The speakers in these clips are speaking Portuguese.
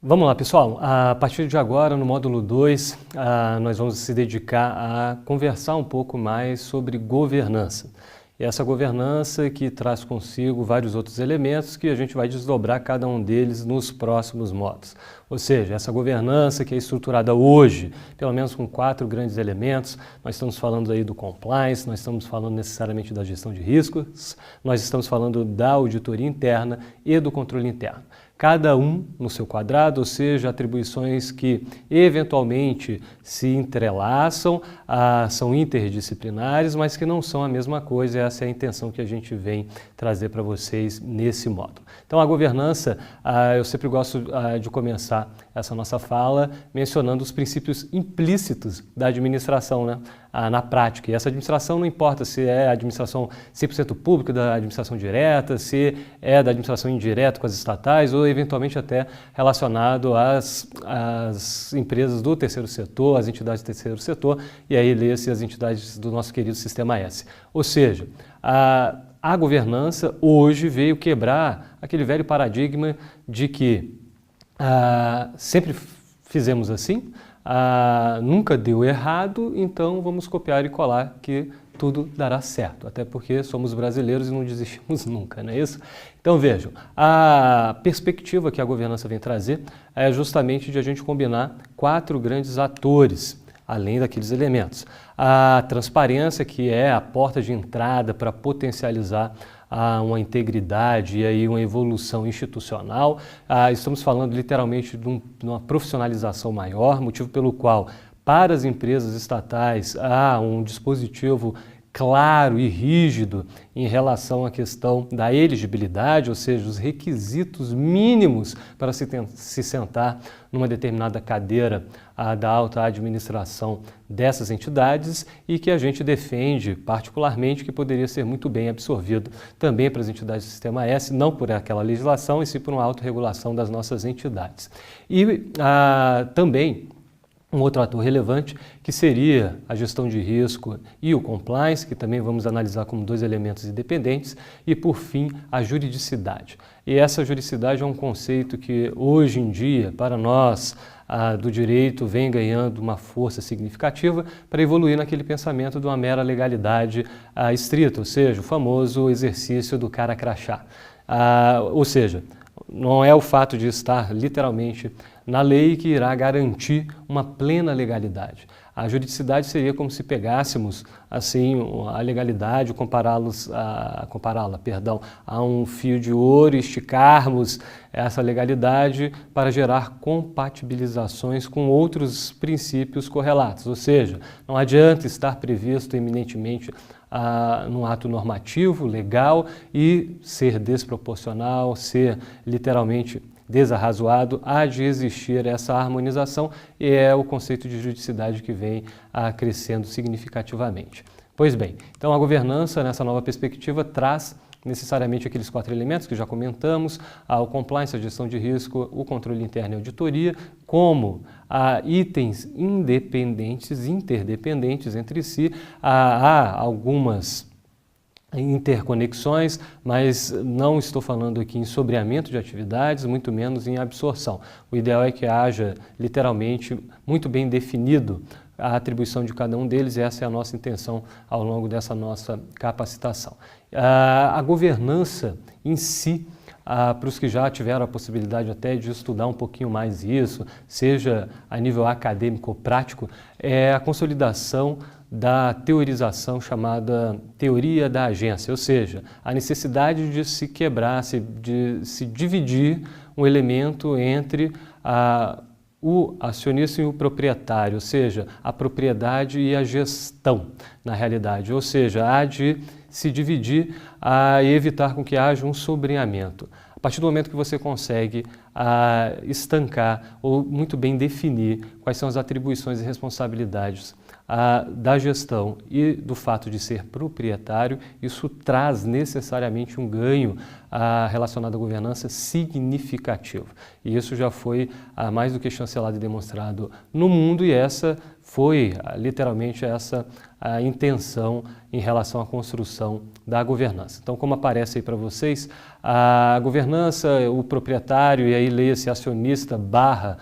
Vamos lá, pessoal. A partir de agora, no módulo 2, nós vamos se dedicar a conversar um pouco mais sobre governança. E essa governança que traz consigo vários outros elementos que a gente vai desdobrar cada um deles nos próximos módulos. Ou seja, essa governança que é estruturada hoje, pelo menos com 4 grandes elementos, nós estamos falando aí do compliance, nós estamos falando necessariamente da gestão de riscos, nós estamos falando da auditoria interna e do controle interno. Cada um no seu quadrado, ou seja, atribuições que eventualmente se entrelaçam, são interdisciplinares, mas que não são a mesma coisa. Essa é a intenção que a gente vem trazer para vocês nesse módulo. Então, a governança, eu sempre gosto de começar essa nossa fala mencionando os princípios implícitos da administração, né? Na prática. E essa administração não importa se é a administração 100% pública, da administração direta, se é da administração indireta com as estatais ou eventualmente até relacionado às empresas do terceiro setor, às entidades do terceiro setor, e aí lê-se as entidades do nosso querido Sistema S. Ou seja, a governança hoje veio quebrar aquele velho paradigma de que sempre fizemos assim, nunca deu errado, então vamos copiar e colar que tudo dará certo, até porque somos brasileiros e não desistimos nunca, não é isso? Então vejam, a perspectiva que a governança vem trazer é justamente de a gente combinar 4 grandes atores, além daqueles elementos. A transparência, que é a porta de entrada para potencializar uma integridade e aí uma evolução institucional. Estamos falando literalmente de uma profissionalização maior, motivo pelo qual, para as empresas estatais, há um dispositivo claro e rígido em relação à questão da elegibilidade, ou seja, os requisitos mínimos para se sentar numa determinada cadeira da alta administração dessas entidades e que a gente defende particularmente que poderia ser muito bem absorvido também para as entidades do Sistema S, não por aquela legislação, e sim por uma autorregulação das nossas entidades. E também um outro ator relevante, que seria a gestão de risco e o compliance, que também vamos analisar como 2 elementos independentes, e por fim, a juridicidade. E essa juridicidade é um conceito que hoje em dia, para nós do direito, vem ganhando uma força significativa para evoluir naquele pensamento de uma mera legalidade estrita, ou seja, o famoso exercício do cara crachá. Ou seja, não é o fato de estar literalmente na lei que irá garantir uma plena legalidade. A juridicidade seria como se pegássemos assim a legalidade, compará-la, a um fio de ouro e esticarmos essa legalidade para gerar compatibilizações com outros princípios correlatos. Ou seja, não adianta estar previsto eminentemente num ato normativo, legal, e ser desproporcional, ser literalmente desarrazoado. Há de existir essa harmonização e é o conceito de juridicidade que vem crescendo significativamente. Pois bem, então a governança nessa nova perspectiva traz necessariamente aqueles 4 elementos que já comentamos, o compliance, a gestão de risco, o controle interno e a auditoria, como itens independentes, interdependentes entre si. Há algumas interconexões, mas não estou falando aqui em sobreamento de atividades, muito menos em absorção. O ideal é que haja, literalmente, muito bem definido a atribuição de cada um deles, e essa é a nossa intenção ao longo dessa nossa capacitação. A governança em si, para os que já tiveram a possibilidade até de estudar um pouquinho mais isso, seja a nível acadêmico ou prático, é a consolidação da teorização chamada teoria da agência, ou seja, a necessidade de se quebrar, de se dividir um elemento entre o acionista e o proprietário, ou seja, a propriedade e a gestão, na realidade, ou seja, há de se dividir e evitar com que haja um sobreamento. A partir do momento que você consegue estancar ou muito bem definir quais são as atribuições e responsabilidades da gestão e do fato de ser proprietário, isso traz necessariamente um ganho relacionado à governança significativo. E isso já foi mais do que chancelado e demonstrado no mundo, e essa foi literalmente essa a intenção em relação à construção da governança. Então, como aparece aí para vocês, a governança, o proprietário, e aí leia-se acionista barra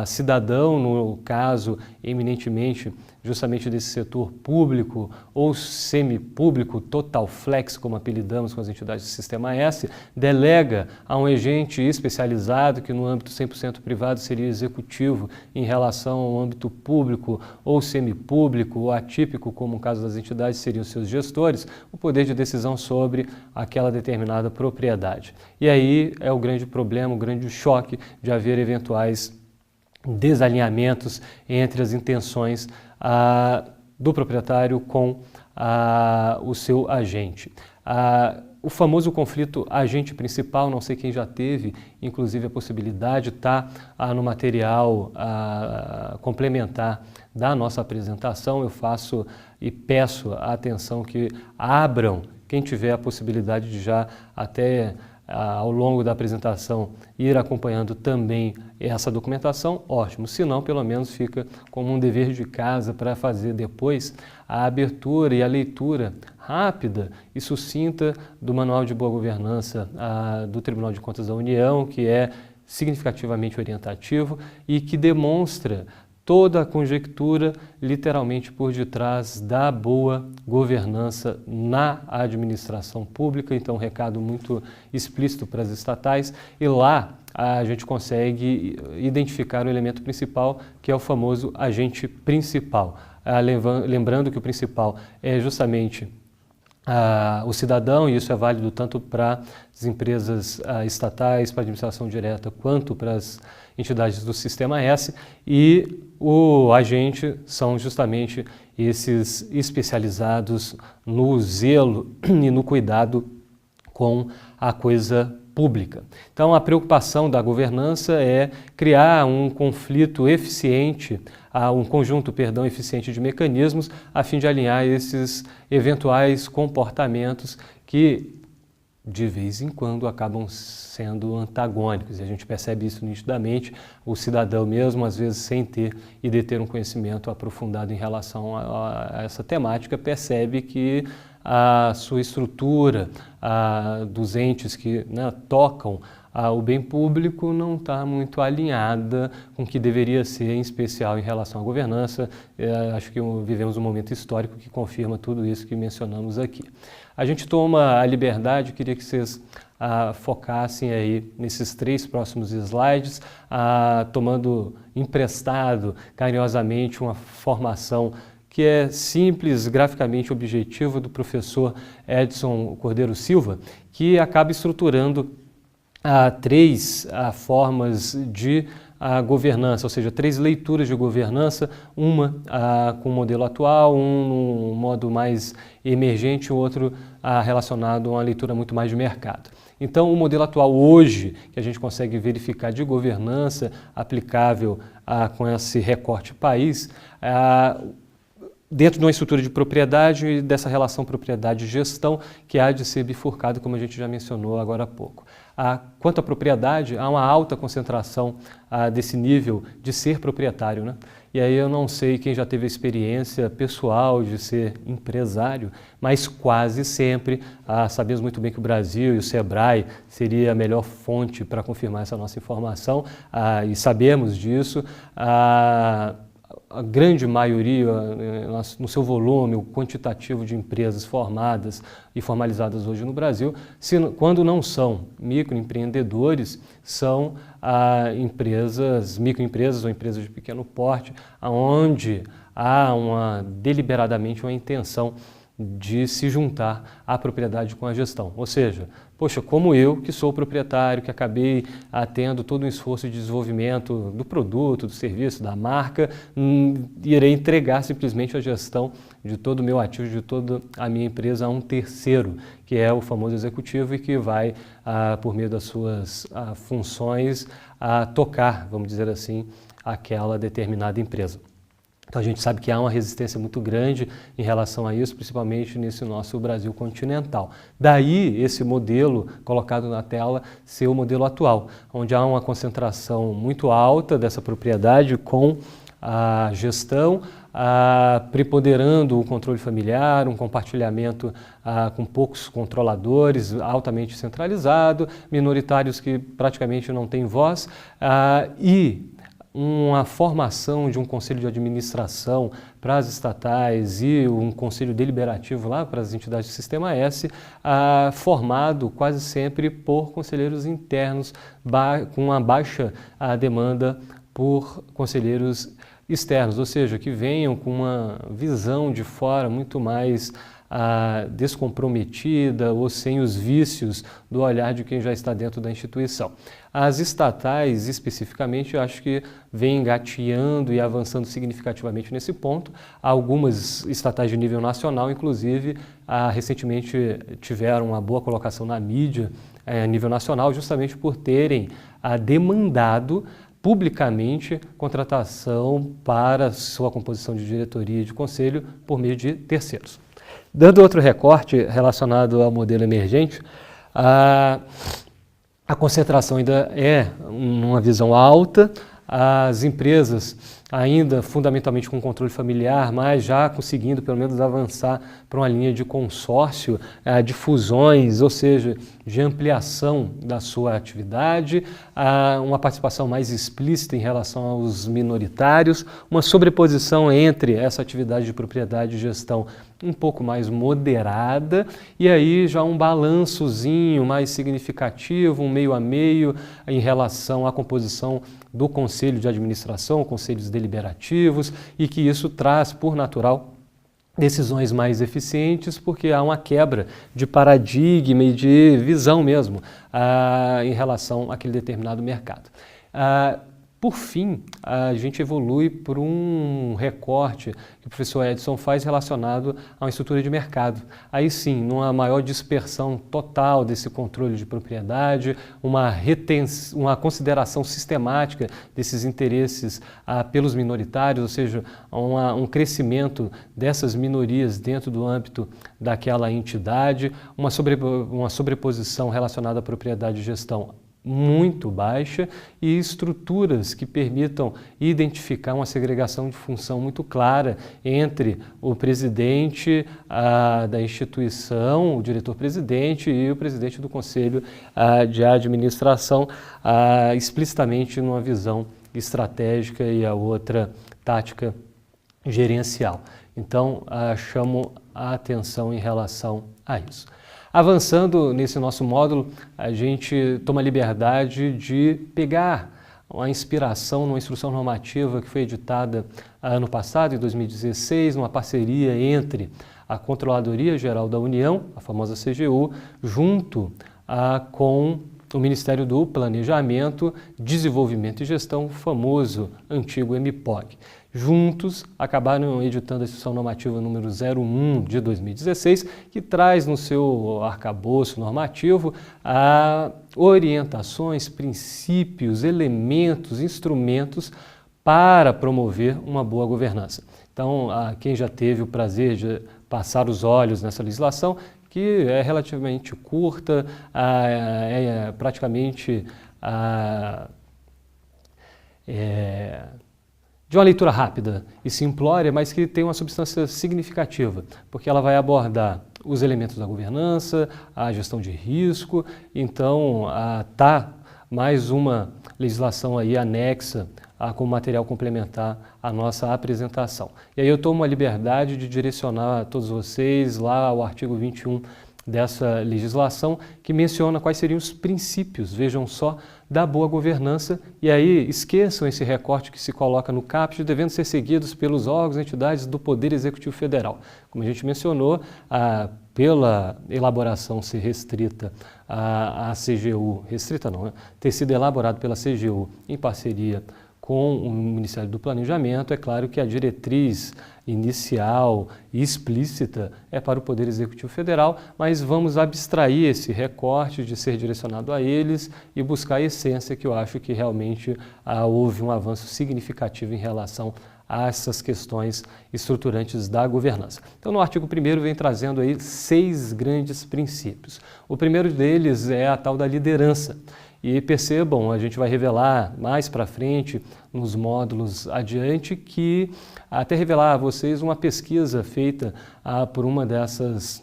cidadão, no caso eminentemente justamente desse setor público ou semipúblico, total flex, como apelidamos com as entidades do Sistema S, delega a um agente especializado que no âmbito 100% privado seria executivo em relação ao âmbito público ou semipúblico ou atípico, como no caso das entidades seriam seus gestores, o poder de decisão sobre aquela determinada propriedade. E aí é o grande problema, o grande choque de haver eventuais desalinhamentos entre as intenções do proprietário com o seu agente. O famoso conflito agente principal, não sei quem já teve, inclusive a possibilidade, está no material complementar da nossa apresentação. Eu faço e peço a atenção que abram, quem tiver a possibilidade de já até ao longo da apresentação ir acompanhando também essa documentação, ótimo. Se não, pelo menos fica como um dever de casa para fazer depois a abertura e a leitura rápida e sucinta do Manual de Boa Governança do Tribunal de Contas da União, que é significativamente orientativo e que demonstra toda a conjectura literalmente por detrás da boa governança na administração pública. Então, um recado muito explícito para as estatais, e lá a gente consegue identificar o elemento principal, que é o famoso agente principal. Lembrando que o principal é justamente o cidadão, e isso é válido tanto para as empresas estatais, para a administração direta, quanto para as entidades do Sistema S, e o agente são justamente esses especializados no zelo e no cuidado com a coisa pública. Então, a preocupação da governança é criar um conflito eficiente, um conjunto, eficiente de mecanismos a fim de alinhar esses eventuais comportamentos que de vez em quando acabam sendo antagônicos, e a gente percebe isso nitidamente. O cidadão mesmo, às vezes sem ter e deter um conhecimento aprofundado em relação a essa temática, percebe que a sua estrutura dos entes que tocam o bem público não está muito alinhada com o que deveria ser, em especial em relação à governança. Acho que vivemos um momento histórico que confirma tudo isso que mencionamos aqui. A gente toma a liberdade, queria que vocês focassem aí nesses 3 próximos slides, tomando emprestado carinhosamente uma formação que é simples, graficamente objetiva, do professor Edson Cordeiro Silva, que acaba estruturando 3 formas de governança, ou seja, 3 leituras de governança, uma com o modelo atual, um modo mais emergente, o outro relacionado a uma leitura muito mais de mercado. Então, o modelo atual hoje, que a gente consegue verificar de governança aplicável com esse recorte país, dentro de uma estrutura de propriedade e dessa relação propriedade-gestão, que há de ser bifurcado, como a gente já mencionou agora há pouco. Quanto à propriedade, há uma alta concentração desse nível de ser proprietário, né? E aí eu não sei quem já teve a experiência pessoal de ser empresário, mas quase sempre, sabemos muito bem que o Brasil e o Sebrae seria a melhor fonte para confirmar essa nossa informação, e sabemos disso. A grande maioria, no seu volume, o quantitativo de empresas formadas e formalizadas hoje no Brasil, quando não são microempreendedores, são microempresas ou empresas de pequeno porte, onde há deliberadamente uma intenção de se juntar à propriedade com a gestão. Ou seja, poxa, como eu, que sou proprietário, que acabei tendo todo um esforço de desenvolvimento do produto, do serviço, da marca, irei entregar simplesmente a gestão de todo o meu ativo, de toda a minha empresa a um terceiro, que é o famoso executivo e que vai, por meio das suas funções, tocar, vamos dizer assim, aquela determinada empresa. Então a gente sabe que há uma resistência muito grande em relação a isso, principalmente nesse nosso Brasil continental. Daí esse modelo colocado na tela ser o modelo atual, onde há uma concentração muito alta dessa propriedade com a gestão, preponderando o controle familiar, um compartilhamento com poucos controladores, altamente centralizado, minoritários que praticamente não têm voz, e uma formação de um conselho de administração para as estatais e um conselho deliberativo lá para as entidades do Sistema S, formado quase sempre por conselheiros internos, com uma baixa demanda por conselheiros externos, ou seja, que venham com uma visão de fora muito mais descomprometida ou sem os vícios do olhar de quem já está dentro da instituição. As estatais, especificamente, eu acho que vêm engateando e avançando significativamente nesse ponto. Algumas estatais de nível nacional, inclusive, recentemente tiveram uma boa colocação na mídia a nível nacional, justamente por terem demandado publicamente contratação para sua composição de diretoria e de conselho por meio de terceiros. Dando outro recorte relacionado ao modelo emergente, a concentração ainda é uma visão alta, as empresas ainda fundamentalmente com controle familiar, mas já conseguindo pelo menos avançar para uma linha de consórcio, de fusões, ou seja, de ampliação da sua atividade, uma participação mais explícita em relação aos minoritários, uma sobreposição entre essa atividade de propriedade e gestão um pouco mais moderada, e aí já um balançozinho mais significativo, um meio a meio em relação à composição do conselho de administração, conselhos deliberativos, e que isso traz, por natural, decisões mais eficientes, porque há uma quebra de paradigma e de visão mesmo em relação àquele determinado mercado. Por fim, a gente evolui por um recorte que o professor Edson faz relacionado a uma estrutura de mercado. Aí sim, numa maior dispersão total desse controle de propriedade, uma consideração sistemática desses interesses pelos minoritários, ou seja, um crescimento dessas minorias dentro do âmbito daquela entidade, uma sobreposição relacionada à propriedade e gestão muito baixa e estruturas que permitam identificar uma segregação de função muito clara entre o presidente da instituição, o diretor-presidente e o presidente do conselho de administração, explicitamente numa visão estratégica e a outra tática gerencial. Então, chamo a atenção em relação a isso. Avançando nesse nosso módulo, a gente toma a liberdade de pegar uma inspiração numa instrução normativa que foi editada ano passado, em 2016, numa parceria entre a Controladoria Geral da União, a famosa CGU, junto com o Ministério do Planejamento, Desenvolvimento e Gestão, o famoso antigo MPOG. Juntos, acabaram editando a Instrução Normativa número 01 de 2016, que traz no seu arcabouço normativo orientações, princípios, elementos, instrumentos para promover uma boa governança. Então, quem já teve o prazer de passar os olhos nessa legislação, que é relativamente curta, praticamente de uma leitura rápida e simplória, mas que tem uma substância significativa, porque ela vai abordar os elementos da governança, a gestão de risco. Então, mais uma legislação aí anexa como material complementar à nossa apresentação. E aí eu tomo a liberdade de direcionar a todos vocês lá ao artigo 21 dessa legislação, que menciona quais seriam os princípios, vejam só, da boa governança, e aí esqueçam esse recorte que se coloca no caput, devendo ser seguidos pelos órgãos e entidades do Poder Executivo Federal. Como a gente mencionou, pela elaboração ser restrita à CGU, restrita não, né? Ter sido elaborado pela CGU em parceria com o Ministério do Planejamento, é claro que a diretriz inicial e explícita é para o Poder Executivo Federal, mas vamos abstrair esse recorte de ser direcionado a eles e buscar a essência, que eu acho que realmente houve um avanço significativo em relação a essas questões estruturantes da governança. Então, no artigo 1º vem trazendo aí 6 grandes princípios. O primeiro deles é a tal da liderança. E percebam, a gente vai revelar mais para frente, nos módulos adiante, que até revelar a vocês uma pesquisa feita por uma dessas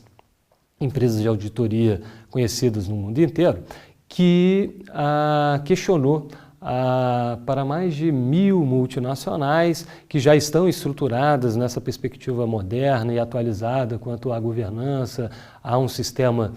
empresas de auditoria conhecidas no mundo inteiro, que questionou para mais de 1.000 multinacionais que já estão estruturadas nessa perspectiva moderna e atualizada quanto à governança, a um sistema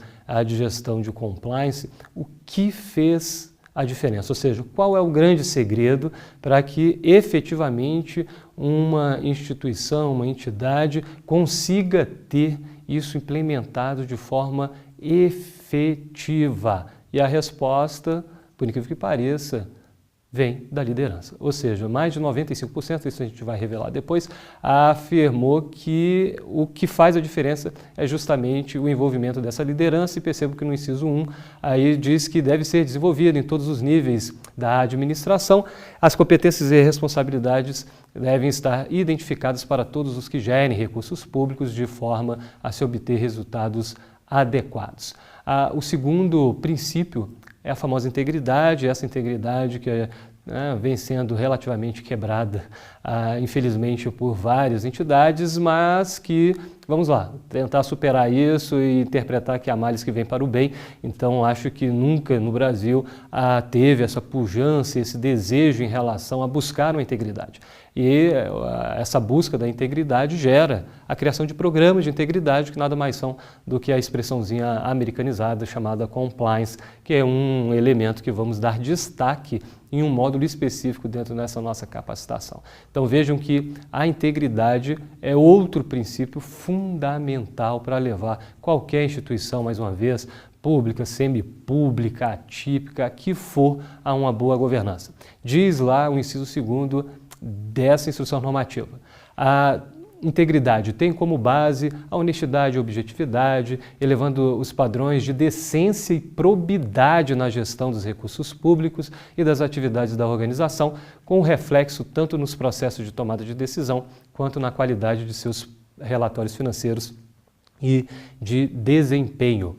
de gestão de compliance, o que fez a diferença, ou seja, qual é o grande segredo para que efetivamente uma instituição, uma entidade consiga ter isso implementado de forma efetiva. E a resposta, por incrível que pareça, vem da liderança. Ou seja, mais de 95%, isso a gente vai revelar depois, afirmou que o que faz a diferença é justamente o envolvimento dessa liderança, e percebo que no inciso 1 aí diz que deve ser desenvolvido em todos os níveis da administração. As competências e responsabilidades devem estar identificadas para todos os que gerem recursos públicos de forma a se obter resultados adequados. O segundo princípio é a famosa integridade, essa integridade que vem sendo relativamente quebrada, infelizmente, por várias entidades, mas que, vamos lá, tentar superar isso e interpretar que há males que vêm para o bem. Então, acho que nunca no Brasil teve essa pujança, esse desejo em relação a buscar uma integridade. E essa busca da integridade gera a criação de programas de integridade, que nada mais são do que a expressãozinha americanizada chamada compliance, que é um elemento que vamos dar destaque em um módulo específico dentro dessa nossa capacitação. Então vejam que a integridade é outro princípio fundamental para levar qualquer instituição, mais uma vez, pública, semipública, atípica, que for, a uma boa governança. Diz lá o inciso 2º dessa instrução normativa: a integridade tem como base a honestidade e objetividade, elevando os padrões de decência e probidade na gestão dos recursos públicos e das atividades da organização, com reflexo tanto nos processos de tomada de decisão quanto na qualidade de seus relatórios financeiros e de desempenho.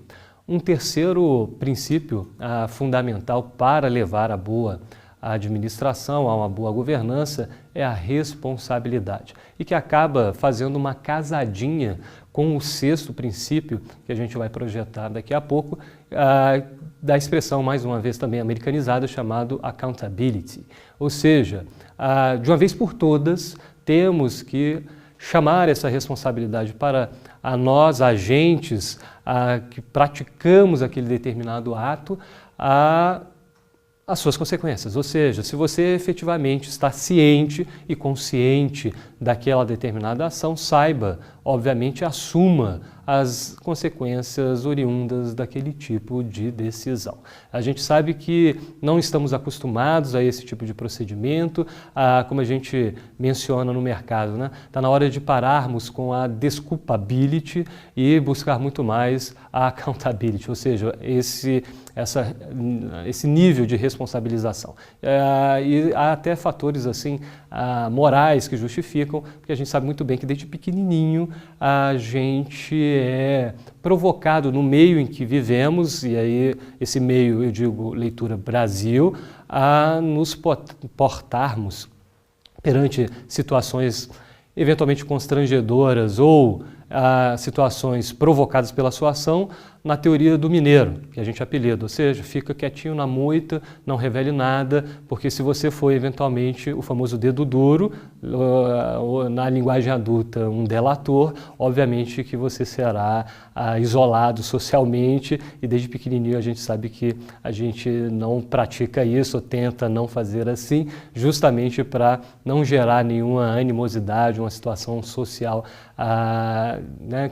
Um terceiro princípio fundamental para levar a boa administração, a uma boa governança, é a responsabilidade, e que acaba fazendo uma casadinha com o 6º princípio, que a gente vai projetar daqui a pouco, da expressão, mais uma vez também americanizada, chamado accountability. Ou seja, de uma vez por todas, temos que chamar essa responsabilidade para nós, agentes que praticamos aquele determinado ato, as suas consequências. Ou seja, se você efetivamente está ciente e consciente daquela determinada ação, saiba, obviamente, assuma as consequências oriundas daquele tipo de decisão. A gente sabe que não estamos acostumados a esse tipo de procedimento, como a gente menciona no mercado, né? Está na hora de pararmos com a desculpability e buscar muito mais a accountability, ou seja, esse nível de responsabilização. E há até fatores assim morais que justificam, porque a gente sabe muito bem que desde pequenininho a gente é provocado no meio em que vivemos, e aí esse meio, eu digo, leitura Brasil, a nos portarmos perante situações eventualmente constrangedoras ou situações provocadas pela sua ação, na teoria do mineiro, que a gente apelida, ou seja, fica quietinho na moita, não revele nada, porque se você for eventualmente o famoso dedo duro, ou na linguagem adulta um delator, obviamente que você será isolado socialmente, e desde pequenininho a gente sabe que a gente não pratica isso, ou tenta não fazer assim, justamente para não gerar nenhuma animosidade, uma situação social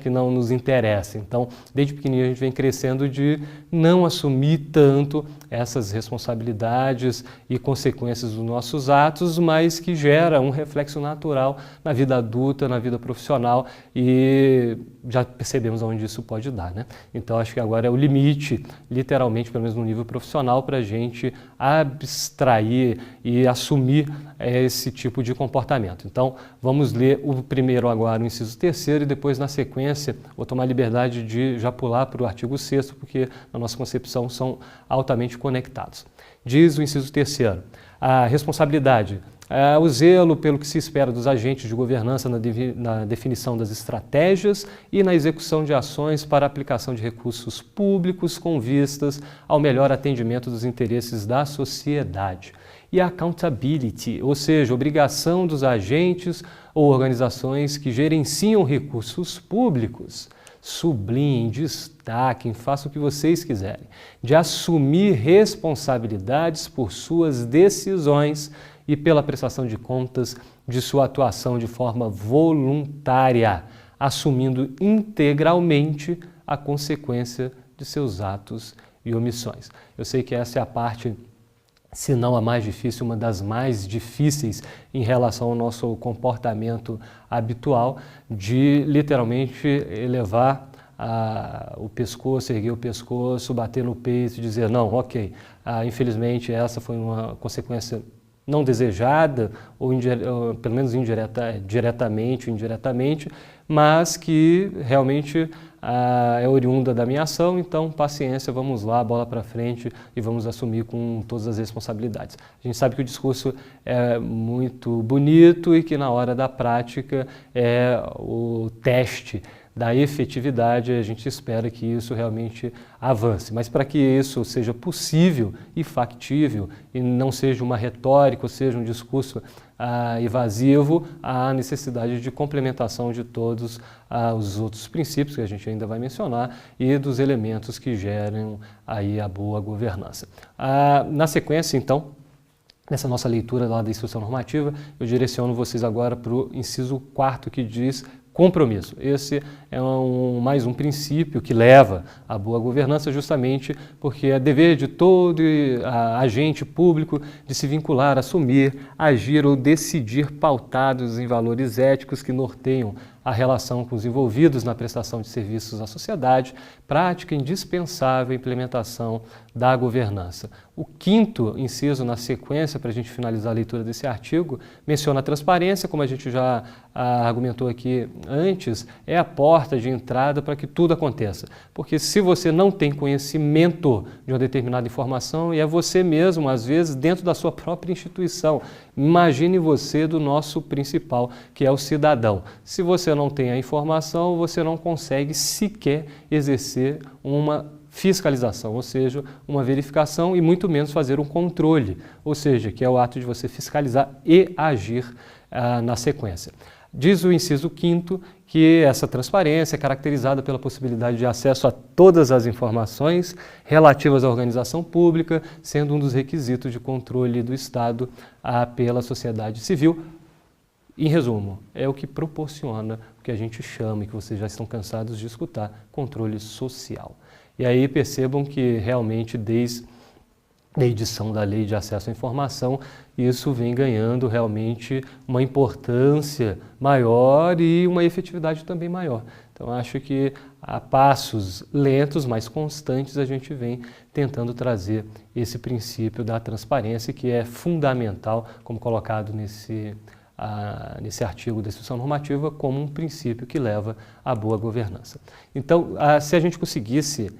que não nos interessa. Então, desde pequenininho a gente vem crescendo de não assumir tanto essas responsabilidades e consequências dos nossos atos, mas que gera um reflexo natural na vida adulta, na vida profissional, e já percebemos aonde isso pode dar, né? Então acho que agora é o limite, literalmente, pelo menos no nível profissional, para a gente abstrair e assumir esse tipo de comportamento. Então vamos ler o primeiro agora, o inciso 3º, e depois na sequência vou tomar a liberdade de já pular para o artigo 6º, porque na nossa concepção são altamente conectados. Diz o inciso 3º, a responsabilidade, o zelo pelo que se espera dos agentes de governança na definição das estratégias e na execução de ações para a aplicação de recursos públicos com vistas ao melhor atendimento dos interesses da sociedade. E a accountability, ou seja, obrigação dos agentes ou organizações que gerenciam recursos públicos, sublinhem, destaquem, façam o que vocês quiserem, de assumir responsabilidades por suas decisões e pela prestação de contas de sua atuação de forma voluntária, assumindo integralmente a consequência de seus atos e omissões. Eu sei que essa é a parte, se não a mais difícil, uma das mais difíceis em relação ao nosso comportamento habitual, de literalmente elevar o pescoço, erguer o pescoço, bater no peito e dizer, não, ok, infelizmente essa foi uma consequência não desejada, ou pelo menos diretamente ou indiretamente, mas que realmente é oriunda da minha ação, então paciência, vamos lá, bola para frente e vamos assumir com todas as responsabilidades. A gente sabe que o discurso é muito bonito e que na hora da prática é o teste da efetividade, a gente espera que isso realmente avance. Mas para que isso seja possível e factível e não seja uma retórica, ou seja, um discurso evasivo, há necessidade de complementação de todos os outros princípios que a gente ainda vai mencionar e dos elementos que geram aí a boa governança. Na sequência, então, nessa nossa leitura lá da instrução normativa, eu direciono vocês agora para o inciso 4º que diz compromisso. Esse é mais um princípio que leva à boa governança, justamente porque é dever de todo agente público de se vincular, assumir, agir ou decidir pautados em valores éticos que norteiam a relação com os envolvidos na prestação de serviços à sociedade, prática indispensável à implementação da governança. O 5º inciso na sequência, para a gente finalizar a leitura desse artigo, menciona a transparência, como a gente já argumentou aqui antes, é a porta de entrada para que tudo aconteça. Porque se você não tem conhecimento de uma determinada informação, e é você mesmo, às vezes, dentro da sua própria instituição, imagine você do nosso principal, que é o cidadão. Se você não tem a informação, você não consegue sequer exercer uma fiscalização, ou seja, uma verificação e muito menos fazer um controle, ou seja, que é o ato de você fiscalizar e agir na sequência. Diz o inciso 5º que essa transparência é caracterizada pela possibilidade de acesso a todas as informações relativas à organização pública, sendo um dos requisitos de controle do Estado pela sociedade civil. Em resumo, é o que proporciona o que a gente chama, e que vocês já estão cansados de escutar, controle social. E aí percebam que realmente desde a edição da Lei de Acesso à Informação, isso vem ganhando realmente uma importância maior e uma efetividade também maior. Então acho que a passos lentos, mas constantes, a gente vem tentando trazer esse princípio da transparência, que é fundamental, como colocado nesse artigo da instrução normativa, como um princípio que leva à boa governança. Então, se a gente conseguisse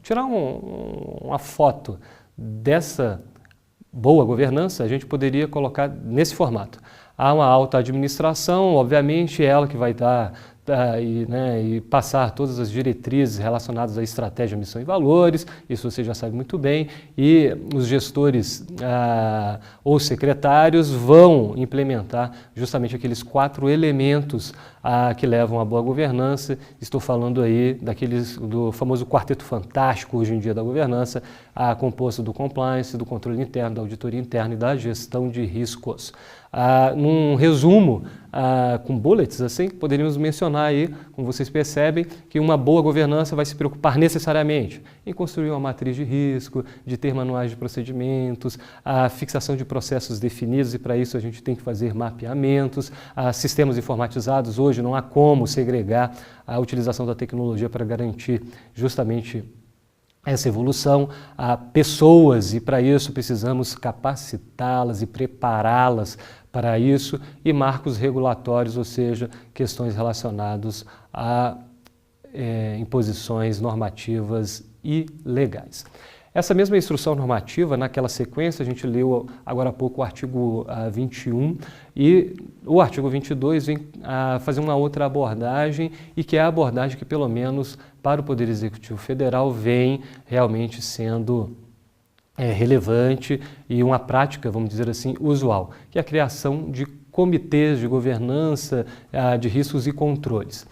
tirar uma foto dessa boa governança, a gente poderia colocar nesse formato. Há uma alta administração, obviamente, ela que vai dar e passar todas as diretrizes relacionadas à estratégia, missão e valores, isso você já sabe muito bem, e os gestores ou secretários vão implementar justamente aqueles 4 elementos que levam à boa governança. Estou falando aí do famoso quarteto fantástico hoje em dia da governança, composto do compliance, do controle interno, da auditoria interna e da gestão de riscos. Num resumo, com bullets, assim, poderíamos mencionar aí, como vocês percebem, que uma boa governança vai se preocupar necessariamente em construir uma matriz de risco, de ter manuais de procedimentos, a fixação de processos definidos, e para isso a gente tem que fazer mapeamentos, sistemas informatizados. Hoje não há como segregar a utilização da tecnologia para garantir justamente essa evolução, a pessoas, e para isso precisamos capacitá-las e prepará-las para isso, e marcos regulatórios, ou seja, questões relacionadas a imposições normativas e legais. Essa mesma instrução normativa, naquela sequência, a gente leu agora há pouco o artigo 21 e o artigo 22 vem fazer uma outra abordagem e que é a abordagem que, pelo menos para o Poder Executivo Federal, vem realmente sendo relevante e uma prática, vamos dizer assim, usual, que é a criação de comitês de governança de riscos e controles.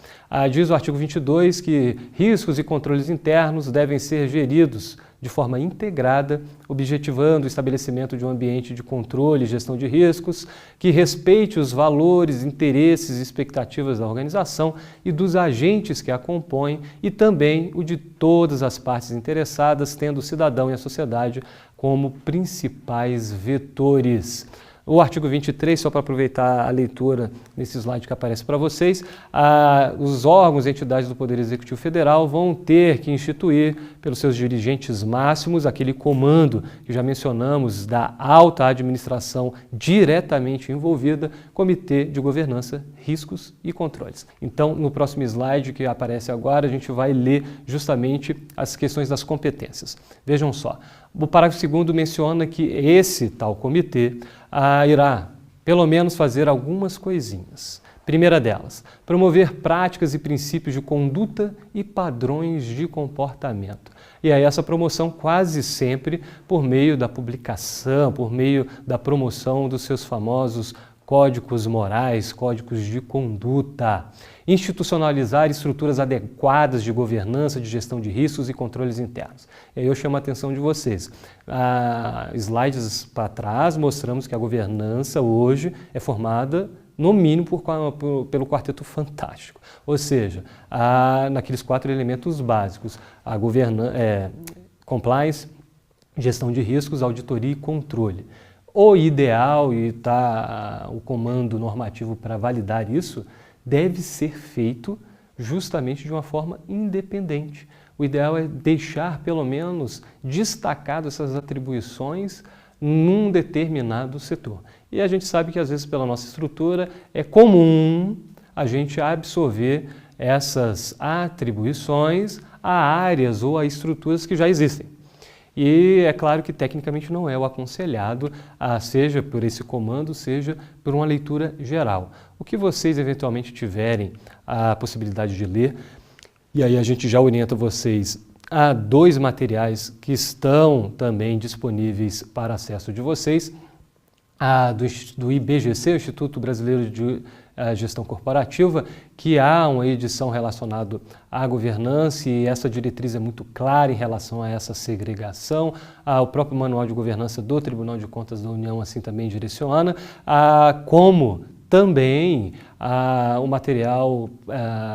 Diz o artigo 22 que riscos e controles internos devem ser geridos de forma integrada, objetivando o estabelecimento de um ambiente de controle e gestão de riscos que respeite os valores, interesses e expectativas da organização e dos agentes que a compõem e também o de todas as partes interessadas, tendo o cidadão e a sociedade como principais vetores. O artigo 23, só para aproveitar a leitura nesse slide que aparece para vocês, os órgãos e entidades do Poder Executivo Federal vão ter que instituir, pelos seus dirigentes máximos, aquele comando que já mencionamos da alta administração diretamente envolvida, Comitê de Governança, Riscos e Controles. Então, no próximo slide que aparece agora, a gente vai ler justamente as questões das competências. Vejam só, o parágrafo 2º menciona que esse tal comitê irá, pelo menos, fazer algumas coisinhas. Primeira delas, promover práticas e princípios de conduta e padrões de comportamento. E aí essa promoção quase sempre por meio da publicação, por meio da promoção dos seus famosos códigos morais, códigos de conduta. Institucionalizar estruturas adequadas de governança, de gestão de riscos e controles internos. E aí eu chamo a atenção de vocês. Slides para trás mostramos que a governança hoje é formada no mínimo pelo Quarteto Fantástico. Ou seja, naqueles 4 elementos básicos, a compliance, gestão de riscos, auditoria e controle. O ideal, e está o comando normativo para validar isso, deve ser feito justamente de uma forma independente. O ideal é deixar, pelo menos, destacado essas atribuições num determinado setor. E a gente sabe que, às vezes, pela nossa estrutura, é comum a gente absorver essas atribuições a áreas ou a estruturas que já existem. E é claro que tecnicamente não é o aconselhado, seja por esse comando, seja por uma leitura geral. O que vocês eventualmente tiverem a possibilidade de ler, e aí a gente já orienta vocês a 2 materiais que estão também disponíveis para acesso de vocês, do IBGC, o Instituto Brasileiro de Gestão Corporativa, que há uma edição relacionada à governança e essa diretriz é muito clara em relação a essa segregação. O próprio Manual de Governança do Tribunal de Contas da União assim também direciona, como também o material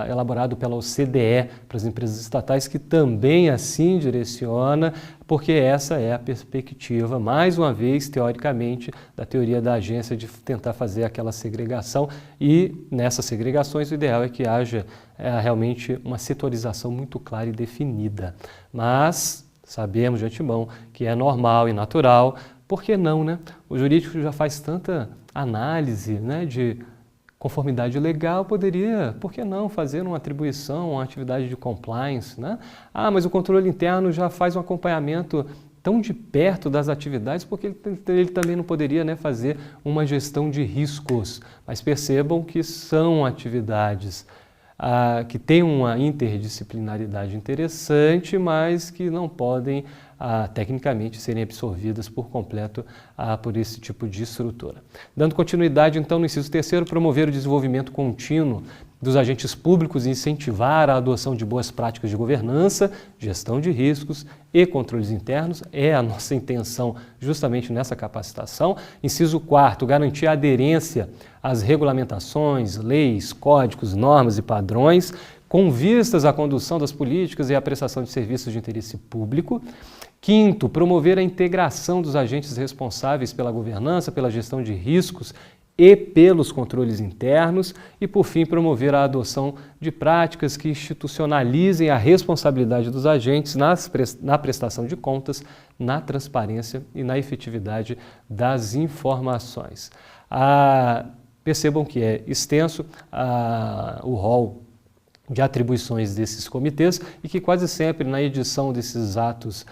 elaborado pela OCDE para as empresas estatais, que também assim direciona, porque essa é a perspectiva, mais uma vez, teoricamente, da teoria da agência de tentar fazer aquela segregação e nessas segregações o ideal é que haja realmente uma setorização muito clara e definida. Mas sabemos de antemão que é normal e natural, por que não, né? O jurídico já faz tanta análise, né, de conformidade legal, poderia, por que não, fazer uma atribuição, uma atividade de compliance, né? Mas o controle interno já faz um acompanhamento tão de perto das atividades, porque ele também não poderia, né, fazer uma gestão de riscos. Mas percebam que são atividades que têm uma interdisciplinaridade interessante, mas que não podem tecnicamente serem absorvidas por completo por esse tipo de estrutura. Dando continuidade, então, no inciso 3º, promover o desenvolvimento contínuo dos agentes públicos e incentivar a adoção de boas práticas de governança, gestão de riscos e controles internos, é a nossa intenção justamente nessa capacitação. Inciso 4º, garantir a aderência às regulamentações, leis, códigos, normas e padrões, com vistas à condução das políticas e à prestação de serviços de interesse público. 5º, promover a integração dos agentes responsáveis pela governança, pela gestão de riscos e pelos controles internos. E, por fim, promover a adoção de práticas que institucionalizem a responsabilidade dos agentes na prestação de contas, na transparência e na efetividade das informações. Percebam que é extenso o rol de atribuições desses comitês e que quase sempre na edição desses atos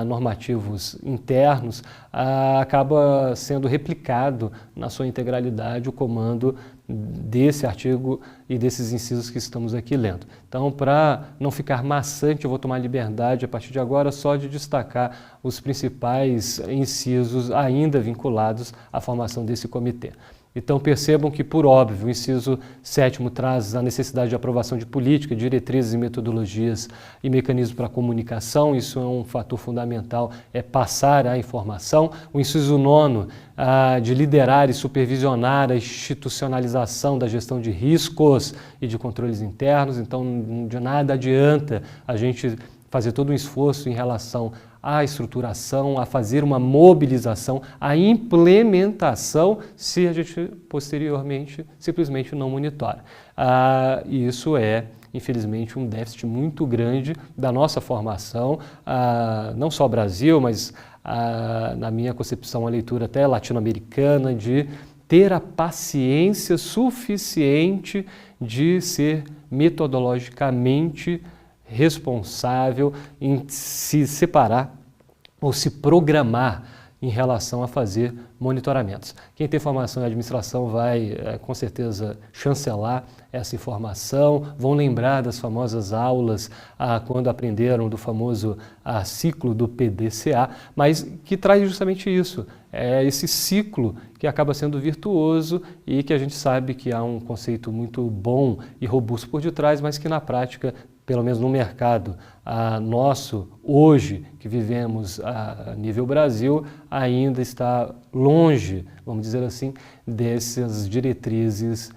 normativos internos acaba sendo replicado na sua integralidade o comando desse artigo e desses incisos que estamos aqui lendo. Então, para não ficar maçante, eu vou tomar liberdade a partir de agora só de destacar os principais incisos ainda vinculados à formação desse comitê. Então percebam que, por óbvio, o inciso 7º traz a necessidade de aprovação de política, diretrizes e metodologias e mecanismos para a comunicação. Isso é um fator fundamental, é passar a informação. O inciso 9º, de liderar e supervisionar a institucionalização da gestão de riscos e de controles internos. Então, de nada adianta a gente fazer todo um esforço em relação à estruturação, a fazer uma mobilização, a implementação, se a gente posteriormente simplesmente não monitora. E isso é, infelizmente, um déficit muito grande da nossa formação, não só Brasil, mas na minha concepção, a leitura até latino-americana, de ter a paciência suficiente de ser metodologicamente responsável em se separar ou se programar em relação a fazer monitoramentos. Quem tem formação em administração vai, com certeza, chancelar essa informação, vão lembrar das famosas aulas quando aprenderam do famoso ciclo do PDCA, mas que traz justamente isso, esse ciclo que acaba sendo virtuoso e que a gente sabe que há um conceito muito bom e robusto por detrás, mas que na prática, pelo menos no mercado nosso, hoje, que vivemos a nível Brasil, ainda está longe, vamos dizer assim, dessas diretrizes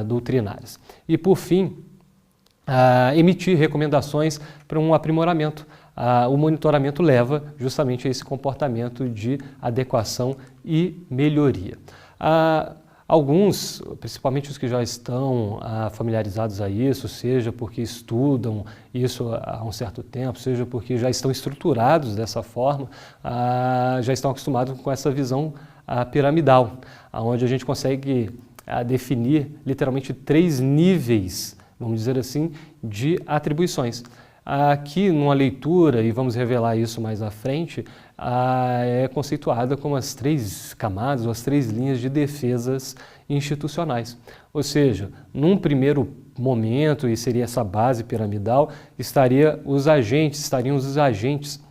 doutrinárias. E, por fim, emitir recomendações para um aprimoramento. O monitoramento leva justamente a esse comportamento de adequação e melhoria. Alguns, principalmente os que já estão familiarizados a isso, seja porque estudam isso há um certo tempo, seja porque já estão estruturados dessa forma, já estão acostumados com essa visão piramidal, onde a gente consegue definir literalmente 3 níveis, vamos dizer assim, de atribuições. Aqui, numa leitura, e vamos revelar isso mais à frente, é conceituada como as 3 camadas, ou as 3 linhas de defesas institucionais. Ou seja, num primeiro momento, e seria essa base piramidal, estariam os agentes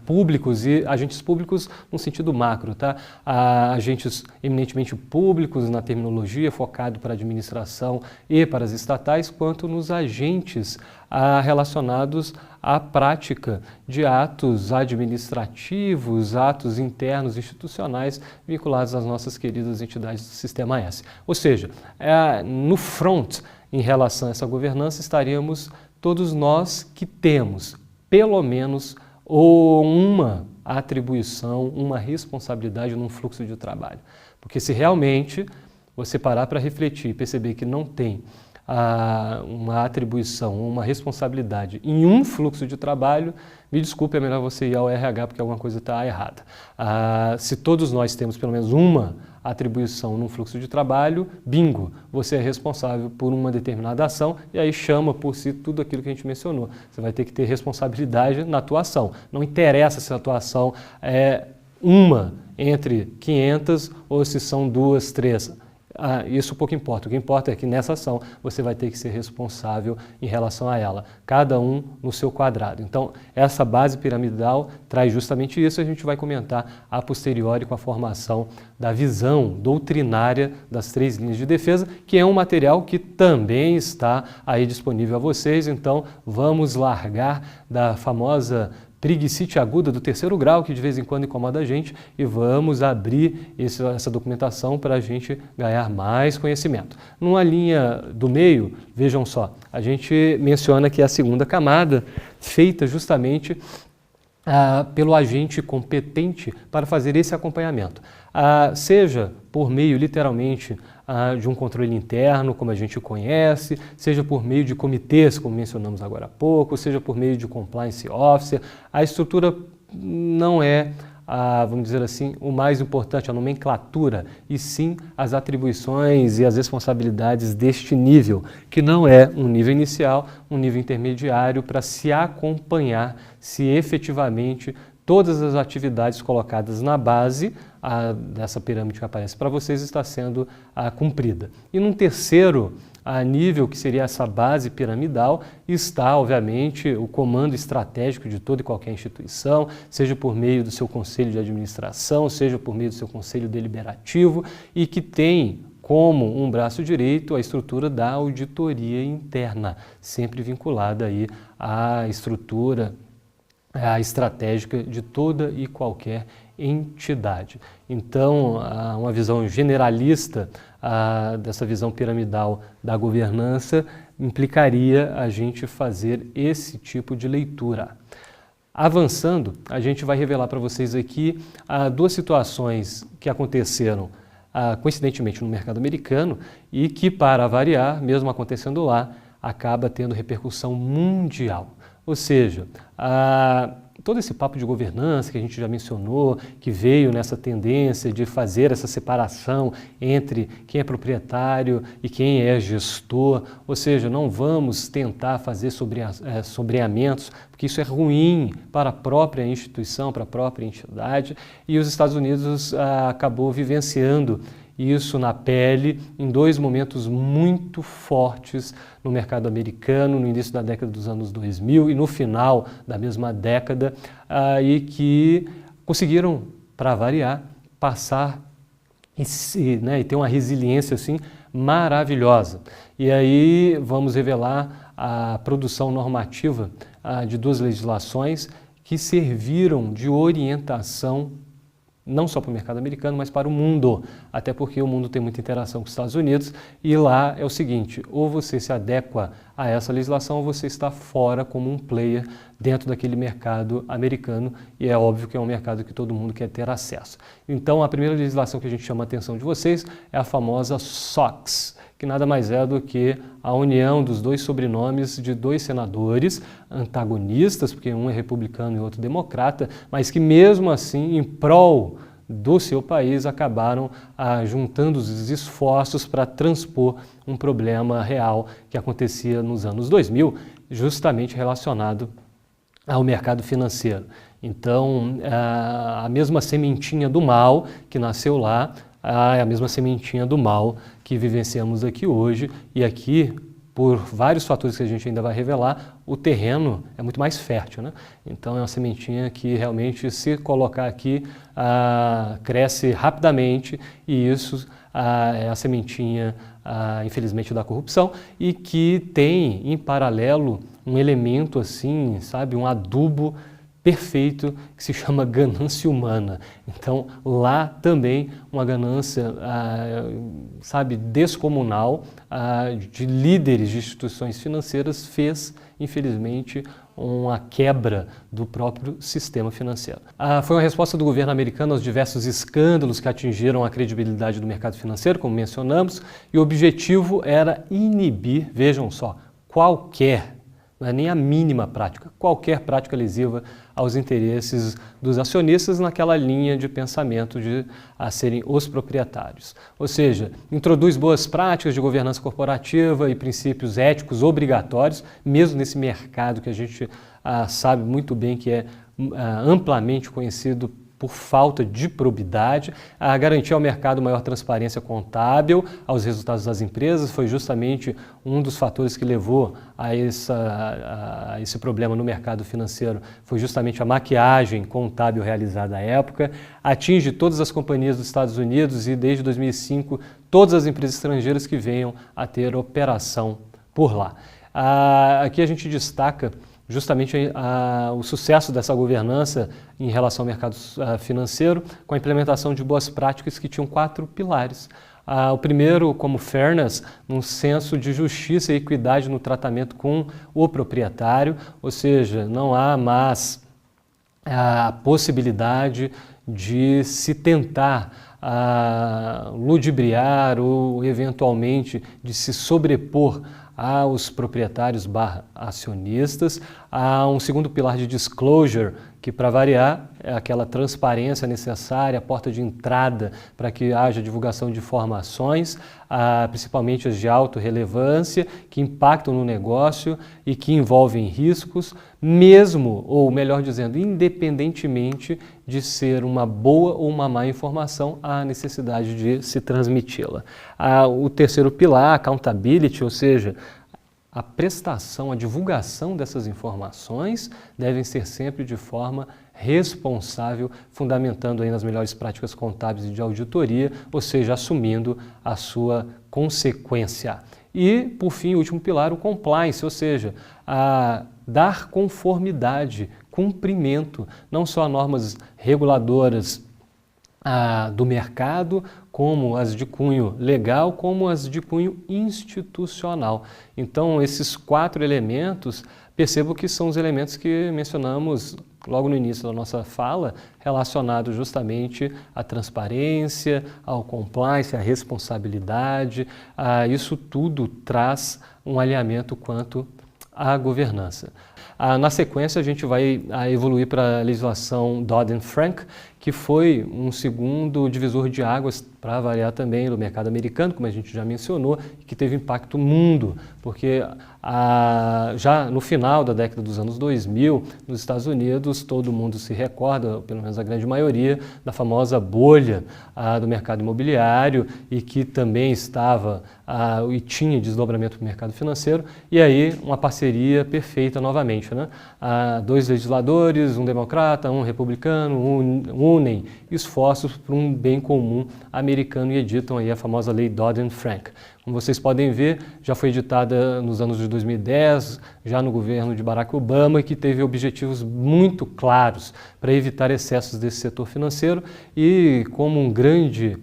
públicos e agentes públicos no sentido macro, tá? Agentes eminentemente públicos na terminologia, focado para a administração e para as estatais, quanto nos agentes relacionados à prática de atos administrativos, atos internos institucionais vinculados às nossas queridas entidades do Sistema S. Ou seja, no front, em relação a essa governança, estaríamos todos nós que temos, pelo menos, ou uma atribuição, uma responsabilidade num fluxo de trabalho. Porque se realmente você parar para refletir e perceber que não tem uma atribuição, uma responsabilidade em um fluxo de trabalho, me desculpe, é melhor você ir ao RH porque alguma coisa está errada. Se todos nós temos pelo menos uma atribuição num fluxo de trabalho, bingo, você é responsável por uma determinada ação e aí chama por si tudo aquilo que a gente mencionou. Você vai ter que ter responsabilidade na atuação. Não interessa se a atuação é uma entre 500 ou se são 2, 3. Isso pouco importa. O que importa é que nessa ação você vai ter que ser responsável em relação a ela, cada um no seu quadrado. Então, essa base piramidal traz justamente isso e a gente vai comentar a posteriori com a formação da visão doutrinária das 3 linhas de defesa, que é um material que também está aí disponível a vocês. Então, vamos largar da famosa preguicite aguda do 3º grau, que de vez em quando incomoda a gente, e vamos abrir essa documentação para a gente ganhar mais conhecimento. Numa linha do meio, vejam só, a gente menciona que é a 2ª camada, feita justamente pelo agente competente para fazer esse acompanhamento. Seja por meio, literalmente, de um controle interno, como a gente conhece, seja por meio de comitês, como mencionamos agora há pouco, seja por meio de compliance officer. A estrutura não é vamos dizer assim, o mais importante, a nomenclatura, e sim as atribuições e as responsabilidades deste nível, que não é um nível inicial, um nível intermediário, para se acompanhar se efetivamente todas as atividades colocadas na base dessa pirâmide que aparece para vocês está sendo cumprida. E num terceiro nível, que seria essa base piramidal, está, obviamente, o comando estratégico de toda e qualquer instituição, seja por meio do seu conselho de administração, seja por meio do seu conselho deliberativo, e que tem como um braço direito a estrutura da auditoria interna, sempre vinculada aí à estrutura estratégica de toda e qualquer entidade. Então, uma visão generalista dessa visão piramidal da governança implicaria a gente fazer esse tipo de leitura. Avançando, a gente vai revelar para vocês aqui duas situações que aconteceram coincidentemente no mercado americano e que, para variar, mesmo acontecendo lá, acaba tendo repercussão mundial. Ou seja, todo esse papo de governança que a gente já mencionou, que veio nessa tendência de fazer essa separação entre quem é proprietário e quem é gestor, ou seja, não vamos tentar fazer sobreamentos, porque isso é ruim para a própria instituição, para a própria entidade, e os Estados Unidos acabou vivenciando isso na pele em dois momentos muito fortes no mercado americano, no início da década dos anos 2000 e no final da mesma década, e que conseguiram, para variar, passar e ter uma resiliência assim maravilhosa. E aí vamos revelar a produção normativa de duas legislações que serviram de orientação não só para o mercado americano, mas para o mundo, até porque o mundo tem muita interação com os Estados Unidos e lá é o seguinte, ou você se adequa a essa legislação ou você está fora como um player dentro daquele mercado americano e é óbvio que é um mercado que todo mundo quer ter acesso. Então a primeira legislação que a gente chama a atenção de vocês é a famosa SOX, que nada mais é do que a união dos dois sobrenomes de dois senadores antagonistas, porque um é republicano e outro democrata, mas que mesmo assim, em prol do seu país, acabaram juntando os esforços para transpor um problema real que acontecia nos anos 2000, justamente relacionado ao mercado financeiro. Então, a mesma sementinha do mal que nasceu lá, é a mesma sementinha do mal que vivenciamos aqui hoje, e aqui, por vários fatores que a gente ainda vai revelar, o terreno é muito mais fértil, né? Então é uma sementinha que realmente, se colocar aqui, cresce rapidamente, e isso é a sementinha, infelizmente, da corrupção, e que tem, em paralelo, um elemento assim, sabe, um adubo perfeito que se chama ganância humana. Então, lá também uma ganância, sabe, descomunal de líderes de instituições financeiras fez, infelizmente, uma quebra do próprio sistema financeiro. Foi uma resposta do governo americano aos diversos escândalos que atingiram a credibilidade do mercado financeiro, como mencionamos, e o objetivo era inibir, vejam só, qualquer, não é nem a mínima prática, qualquer prática lesiva aos interesses dos acionistas naquela linha de pensamento de serem os proprietários. Ou seja, introduz boas práticas de governança corporativa e princípios éticos obrigatórios, mesmo nesse mercado que a gente sabe muito bem que é amplamente conhecido por falta de probidade, garantir ao mercado maior transparência contábil aos resultados das empresas foi justamente um dos fatores que levou a esse problema no mercado financeiro, foi justamente a maquiagem contábil realizada à época, atinge todas as companhias dos Estados Unidos e desde 2005 todas as empresas estrangeiras que venham a ter operação por lá. Aqui a gente destaca justamente o sucesso dessa governança em relação ao mercado financeiro, com a implementação de boas práticas que tinham 4 pilares. O primeiro, como fairness, um senso de justiça e equidade no tratamento com o proprietário, ou seja, não há mais a possibilidade de se tentar ludibriar ou eventualmente de se sobrepor aos proprietários / acionistas. Há um segundo pilar de disclosure, que, para variar, é aquela transparência necessária, a porta de entrada para que haja divulgação de informações, principalmente as de alta relevância, que impactam no negócio e que envolvem riscos, mesmo, ou melhor dizendo, independentemente de ser uma boa ou uma má informação, há necessidade de se transmiti-la. O terceiro pilar, accountability, ou seja, a prestação, a divulgação dessas informações devem ser sempre de forma responsável, fundamentando aí nas melhores práticas contábeis e de auditoria, ou seja, assumindo a sua consequência. E, por fim, o último pilar, o compliance, ou seja, dar conformidade, cumprimento, não só a normas reguladoras do mercado, como as de cunho legal, como as de cunho institucional. Então, esses 4 elementos, percebo que são os elementos que mencionamos logo no início da nossa fala, relacionados justamente à transparência, ao compliance, à responsabilidade. Isso tudo traz um alinhamento quanto à governança. Na sequência, a gente vai evoluir para a legislação Dodd-Frank, que foi um segundo divisor de águas, para variar também, do mercado americano, como a gente já mencionou, e que teve impacto no mundo, porque já no final da década dos anos 2000, nos Estados Unidos, todo mundo se recorda, pelo menos a grande maioria, da famosa bolha do mercado imobiliário, e que também estava e tinha desdobramento para o mercado financeiro, e aí uma parceria perfeita novamente, né? 2 legisladores, um democrata, um republicano, unem esforços para um bem comum americano e editam aí a famosa lei Dodd-Frank. Como vocês podem ver, já foi editada nos anos de 2010, já no governo de Barack Obama, e que teve objetivos muito claros para evitar excessos desse setor financeiro, e como um grande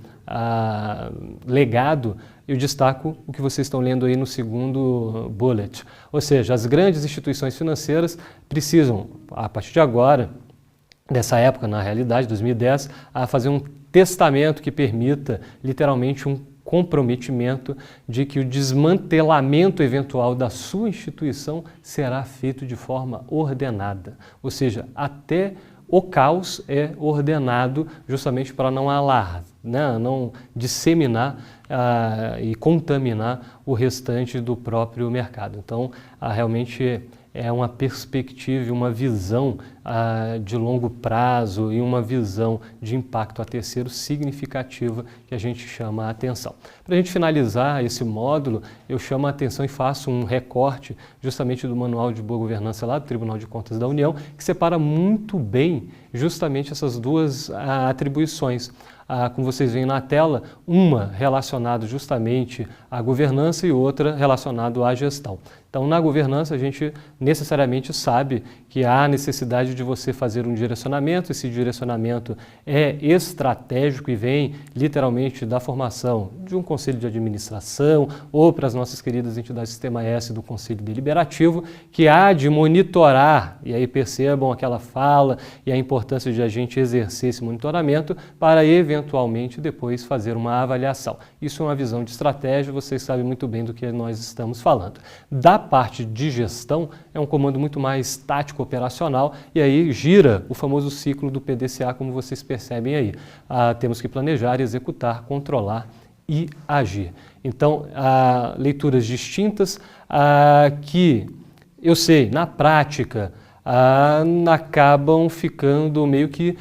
legado, eu destaco o que vocês estão lendo aí no segundo bullet. Ou seja, as grandes instituições financeiras precisam, a partir de agora, dessa época, na realidade, 2010, a fazer um testamento que permita, literalmente, um comprometimento de que o desmantelamento eventual da sua instituição será feito de forma ordenada. Ou seja, até o caos é ordenado justamente para não não disseminar e contaminar o restante do próprio mercado. Então, realmente é uma perspectiva, uma visão de longo prazo e uma visão de impacto a terceiro significativa que a gente chama a atenção. Para a gente finalizar esse módulo, eu chamo a atenção e faço um recorte justamente do Manual de Boa Governança lá do Tribunal de Contas da União, que separa muito bem justamente essas 2 atribuições. Como vocês veem na tela, uma relacionada justamente à governança e outra relacionada à gestão. Então, na governança, a gente necessariamente sabe que há necessidade de você fazer um direcionamento. Esse direcionamento é estratégico e vem literalmente da formação de um conselho de administração ou para as nossas queridas entidades Sistema S do Conselho Deliberativo, que há de monitorar, e aí percebam aquela fala e a importância de a gente exercer esse monitoramento para eventualmente depois fazer uma avaliação. Isso é uma visão de estratégia, vocês sabem muito bem do que nós estamos falando. Da parte de gestão, é um comando muito mais tático operacional, e aí gira o famoso ciclo do PDCA, como vocês percebem aí. Temos que planejar, executar, controlar e agir. Então, leituras distintas que, eu sei, na prática, acabam ficando meio que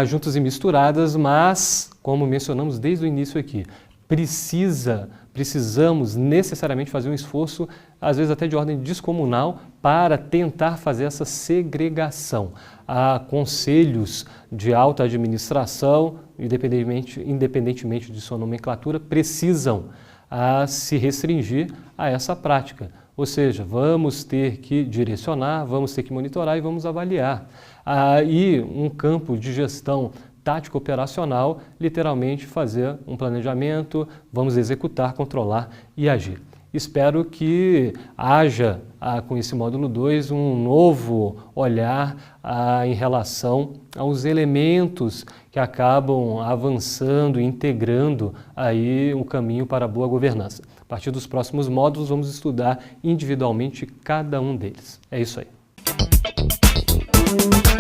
juntas e misturadas, mas, como mencionamos desde o início aqui, precisamos necessariamente fazer um esforço, às vezes até de ordem descomunal, para tentar fazer essa segregação. Conselhos de alta administração, independentemente de sua nomenclatura, precisam se restringir a essa prática. Ou seja, vamos ter que direcionar, vamos ter que monitorar e vamos avaliar. E um campo de gestão tático operacional, literalmente fazer um planejamento, vamos executar, controlar e agir. Espero que haja, com esse módulo 2, um novo olhar em relação aos elementos que acabam avançando e integrando aí um caminho para a boa governança. A partir dos próximos módulos, vamos estudar individualmente cada um deles. É isso aí. Música